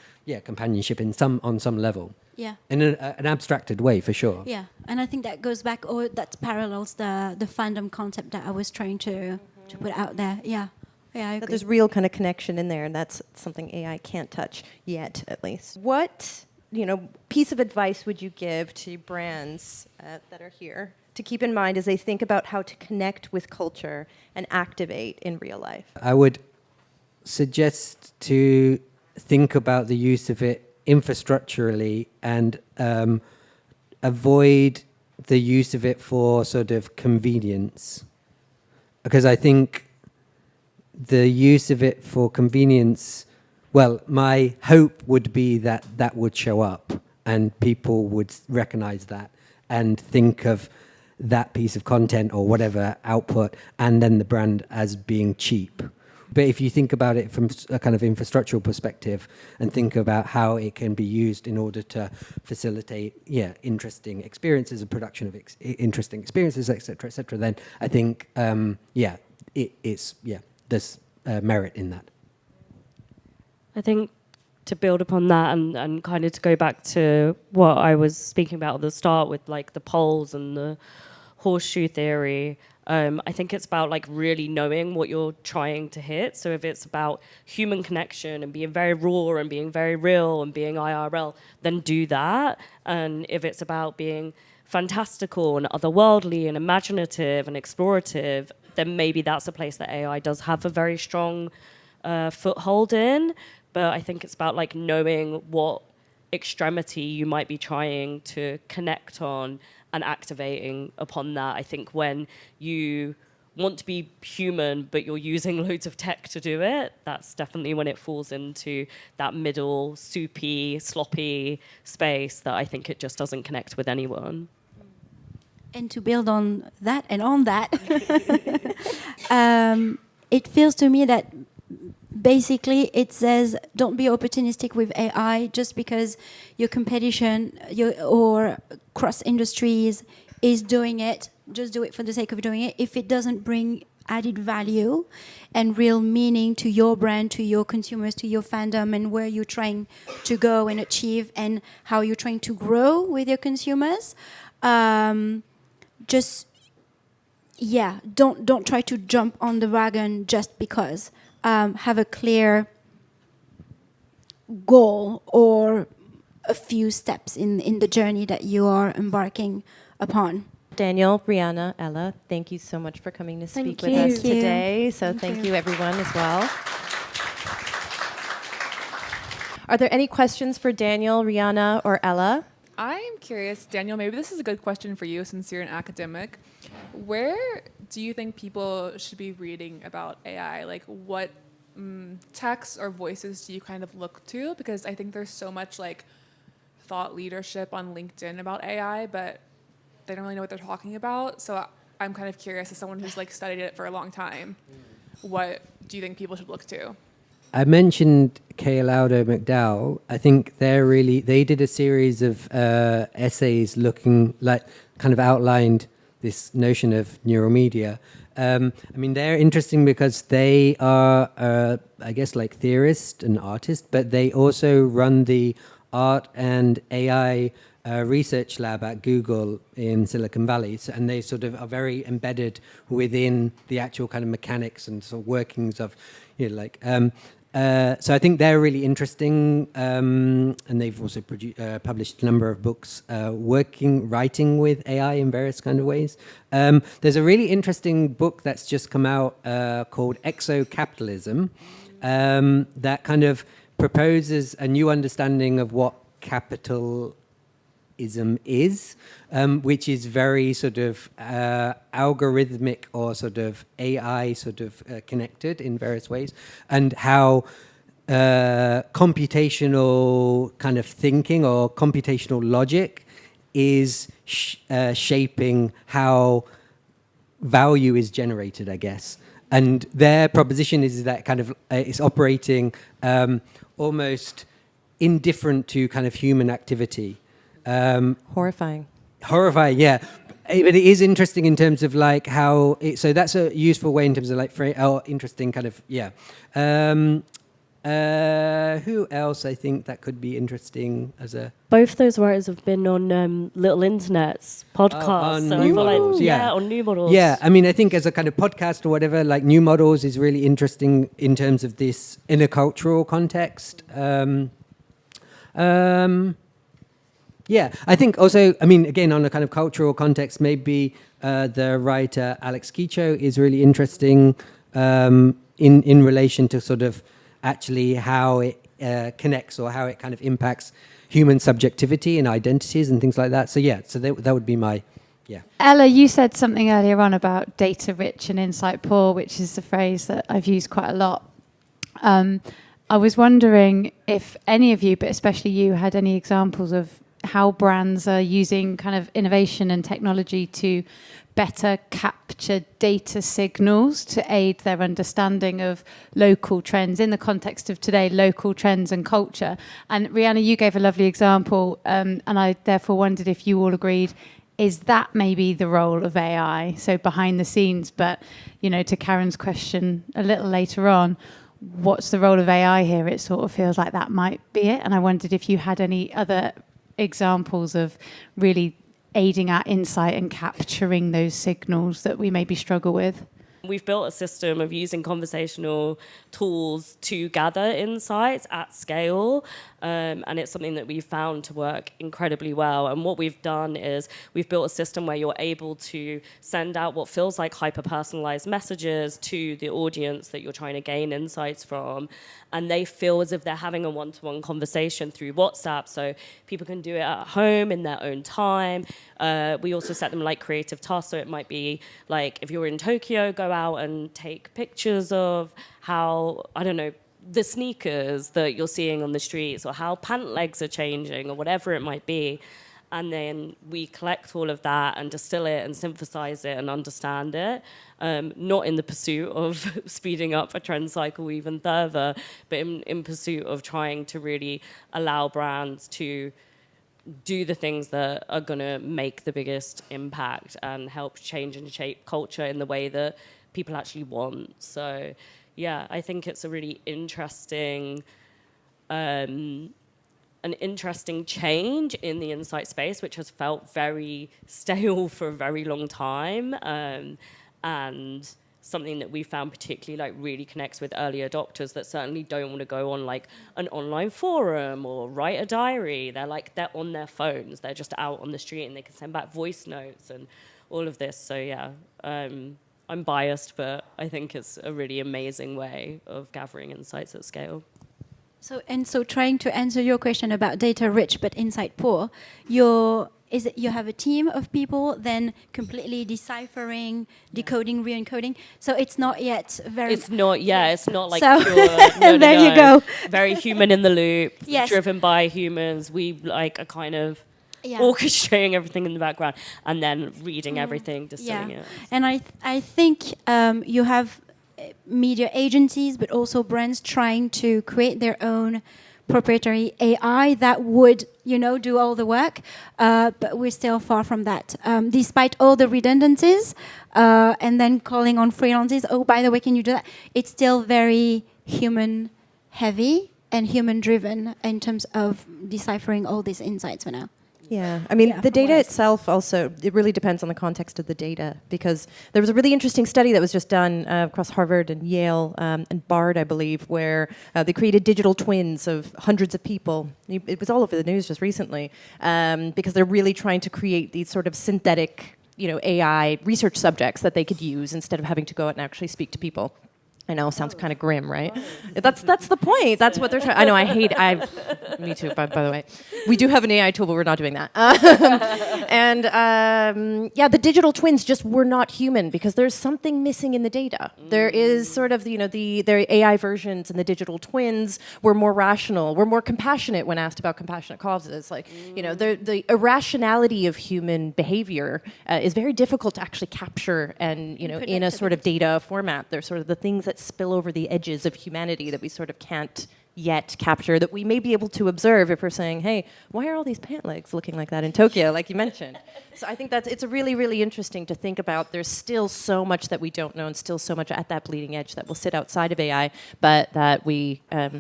S2: companionship on some level. Yeah. In an abstracted way, for sure.
S3: Yeah, and I think that goes back, or that parallels the fandom concept that I was trying to put out there. Yeah, I agree.
S1: That there's real kind of connection in there, and that's something AI can't touch yet, at least. What piece of advice would you give to brands that are here to keep in mind as they think about how to connect with culture and activate in real life?
S2: I would suggest to think about the use of it infrastructurally and avoid the use of it for sort of convenience. Because I think the use of it for convenience, well, my hope would be that would show up and people would recognize that and think of that piece of content or whatever output and then the brand as being cheap. But if you think about it from a kind of infrastructural perspective and think about how it can be used in order to facilitate, interesting experiences and production of interesting experiences, et cetera, then I think, there's merit in that.
S4: I think to build upon that and kind of to go back to what I was speaking about at the start with like the poles and the horseshoe theory, I think it's about like really knowing what you're trying to hit. So if it's about human connection and being very raw and being very real and being IRL, then do that. And if it's about being fantastical and otherworldly and imaginative and explorative, then maybe that's a place that AI does have a very strong foothold in. But I think it's about like knowing what extremity you might be trying to connect on and activating upon that. I think when you want to be human, but you're using loads of tech to do it, that's definitely when it falls into that middle, soupy, sloppy space that I think it just doesn't connect with anyone.
S3: And to build on that, it feels to me that basically it says don't be opportunistic with AI just because your competition or cross industries is doing it. Just do it for the sake of doing it. If it doesn't bring added value and real meaning to your brand, to your consumers, to your fandom, and where you're trying to go and achieve and how you're trying to grow with your consumers, don't try to jump on the wagon just because. Have a clear goal or a few steps in the journey that you are embarking upon.
S1: Daniel, Rihanna, Ella, thank you so much for coming to speak with us today. So thank you everyone as well. Are there any questions for Daniel, Rihanna, or Ella?
S5: I am curious, Daniel, maybe this is a good question for you since you're an academic. Where do you think people should be reading about AI? Like what texts or voices do you kind of look to? Because I think there's so much like thought leadership on LinkedIn about AI, but they don't really know what they're talking about. So I'm kind of curious, as someone who's like studied it for a long time, what do you think people should look to?
S2: I mentioned Kay Lauder McDowell. I think they did a series of essays looking like kind of outlined this notion of neural media I mean, they're interesting because they are, I guess, like theorists and artists, but they also run the art and AI research lab at Google in Silicon Valley. So, and they sort of are very embedded within the actual kind of mechanics and sort of workings of, you know, like, so I think they're really interesting, and they've also published a number of books writing with AI in various kind of ways. There's a really interesting book that's just come out called Exo-Capitalism that kind of proposes a new understanding of what capitalism is, which is very sort of algorithmic or sort of AI sort of connected in various ways, and how computational kind of thinking or computational logic is shaping how value is generated, I guess. And their proposition is that kind of it's operating almost indifferent to kind of human activity.
S1: Horrifying.
S2: Horrifying, yeah. But it is interesting in terms of like how so that's a useful way in terms of like interesting kind of, yeah. Who else I think that could be interesting as a...
S4: Both those writers have been on Little Internet's podcast.
S2: On
S4: so
S2: New
S4: I feel
S2: Models,
S4: like,
S2: yeah.
S4: on New Models.
S2: Yeah, I mean, I think as a kind of podcast or whatever, like New Models is really interesting in terms of this intercultural context. Yeah, I think also, I mean, again, on a kind of cultural context, maybe the writer Alex Kecho is really interesting in relation to sort of actually how it connects or how it kind of impacts human subjectivity and identities and things like that. So yeah, so that would be my, yeah.
S6: Ella, you said something earlier on about data rich and insight poor, which is a phrase that I've used quite a lot. I was wondering if any of you, but especially you, had any examples of how brands are using kind of innovation and technology to better capture data signals to aid their understanding of local trends in the context of today, local trends and culture. And Rihanna, you gave a lovely example, and I therefore wondered if you all agreed, is that maybe the role of AI? So behind the scenes, but, you know, to Karen's question a little later on, what's the role of AI here? It sort of feels like that might be it. And I wondered if you had any other examples of really aiding our insight and capturing those signals that we maybe struggle with.
S4: We've built a system of using conversational tools to gather insights at scale, and it's something that we've found to work incredibly well. And what we've done is we've built a system where you're able to send out what feels like hyper-personalized messages to the audience that you're trying to gain insights from, and they feel as if they're having a one-to-one conversation through WhatsApp, so people can do it at home in their own time. We also set them like creative tasks, so it might be like if you're in Tokyo, go out and take pictures of how, I don't know, the sneakers that you're seeing on the streets or how pant legs are changing or whatever it might be. And then we collect all of that and distill it and synthesize it and understand it, not in the pursuit of speeding up a trend cycle even further, but in pursuit of trying to really allow brands to do the things that are going to make the biggest impact and help change and shape culture in the way that people actually want. So, yeah, I think it's a really interesting, an interesting change in the insight space, which has felt very stale for a very long time, and something that we found particularly like really connects with early adopters that certainly don't want to go on like an online forum or write a diary. They're on their phones. They're just out on the street and they can send back voice notes and all of this. So yeah, I'm biased, but I think it's a really amazing way of gathering insights at scale.
S3: So trying to answer your question about data rich but insight poor, is it you have a team of people then completely deciphering, decoding, re-encoding? So it's not yet very...
S4: It's not like
S3: so
S4: pure...
S3: there you go.
S4: Very human in the loop,
S3: Yes.
S4: driven by humans. We like are kind of orchestrating everything in the background and then reading everything, distilling it.
S3: And I think you have media agencies, but also brands trying to create their own proprietary AI that would, do all the work. But we're still far from that. Despite all the redundancies, and then calling on freelancers, oh, by the way, can you do that? It's still very human heavy and human driven in terms of deciphering all these insights for now.
S1: Yeah, I mean,
S3: Yeah,
S1: the
S3: from what
S1: data
S3: I see.
S1: itself also, it really depends on the context of the data, because there was a really interesting study that was just done across Harvard and Yale and Bard, I believe, where they created digital twins of hundreds of people. It was all over the news just recently, because they're really trying to create these sort of synthetic, AI research subjects that they could use instead of having to go out and actually speak to people. I know, sounds kind of grim, right? That's the point. That's what they're trying. I know. Me too. By the way, we do have an AI tool, but we're not doing that. The digital twins just were not human because there's something missing in the data. There is sort of their AI versions and the digital twins were more rational, were more compassionate when asked about compassionate causes. Like the irrationality of human behavior is very difficult to actually capture and in a sort of data format. They're sort of the things that spill over the edges of humanity that we sort of can't yet capture, that we may be able to observe if we're saying, hey, why are all these pant legs looking like that in Tokyo, like you mentioned? So I think it's really, really interesting to think about. There's still so much that we don't know and still so much at that bleeding edge that will sit outside of AI, but that we, I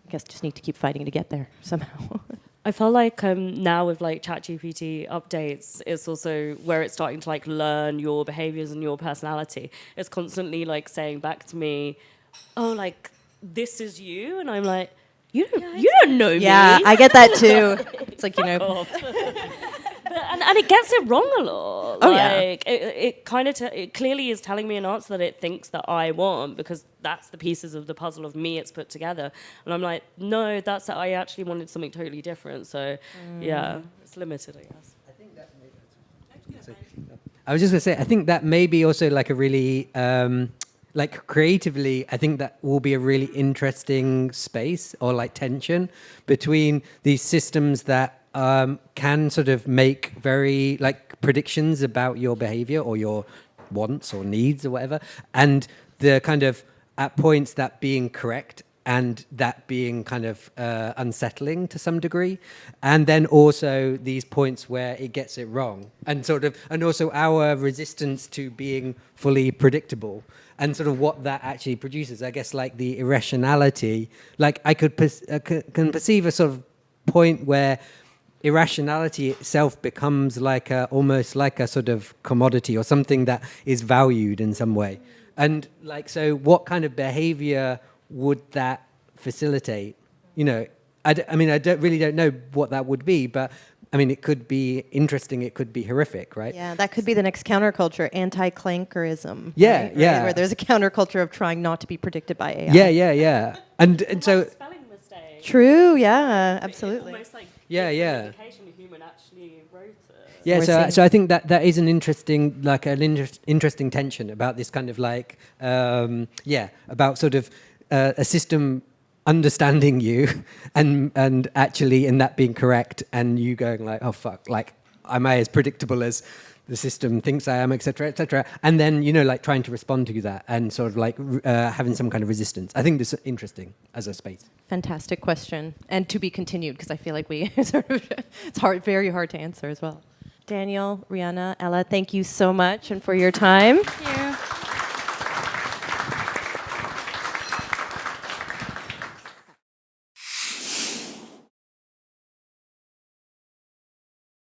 S1: guess, just need to keep fighting to get there somehow.
S4: I feel like now with like ChatGPT updates, it's also where it's starting to like learn your behaviors and your personality. It's constantly like saying back to me, "Oh, like this is you," and I'm like, "You don't know me."
S1: Yeah, I get that too. It's like
S4: And it gets it wrong a lot.
S1: Oh,
S4: like, it kind of it clearly is telling me an answer that it thinks that I want, because that's the pieces of the puzzle of me it's put together. And I'm like, no, I actually wanted something totally different. So yeah, it's limited, I guess.
S2: I was just going to say, I think that may be also like a really, like creatively, I think that will be a really interesting space or like tension between these systems that can sort of make very like predictions about your behavior or your wants or needs or whatever, and the kind of at points that being correct and that being kind of unsettling to some degree, and then also these points where it gets it wrong, and also our resistance to being fully predictable, and sort of what that actually produces. I guess like the irrationality, like I can perceive a sort of point where irrationality itself becomes like almost like a sort of commodity or something that is valued in some way. And like, so what kind of behavior would that facilitate? I really don't know what that would be, but I mean, it could be interesting, it could be horrific, right?
S1: Yeah, that could be the next counterculture, anti-clankerism.
S2: Yeah,
S1: right?
S2: yeah.
S1: Where there's a counterculture of trying not to be predicted by AI.
S2: Yeah. And so
S4: Spelling mistake.
S1: True, yeah, absolutely.
S4: Almost like
S2: Yeah.
S4: indication a human actually wrote it.
S2: Yeah,
S1: We're
S2: so I think that is an interesting, like interesting tension about this kind of like, about sort of a system understanding you and actually in that being correct, and you going like, oh fuck, like am I as predictable as the system thinks I am, etc., and then like trying to respond to that and sort of like having some kind of resistance. I think this is interesting as a space.
S1: Fantastic question, and to be continued, because I feel like it's very hard to answer as well. Daniel, Rihanna, Ella, thank you so much and for your time.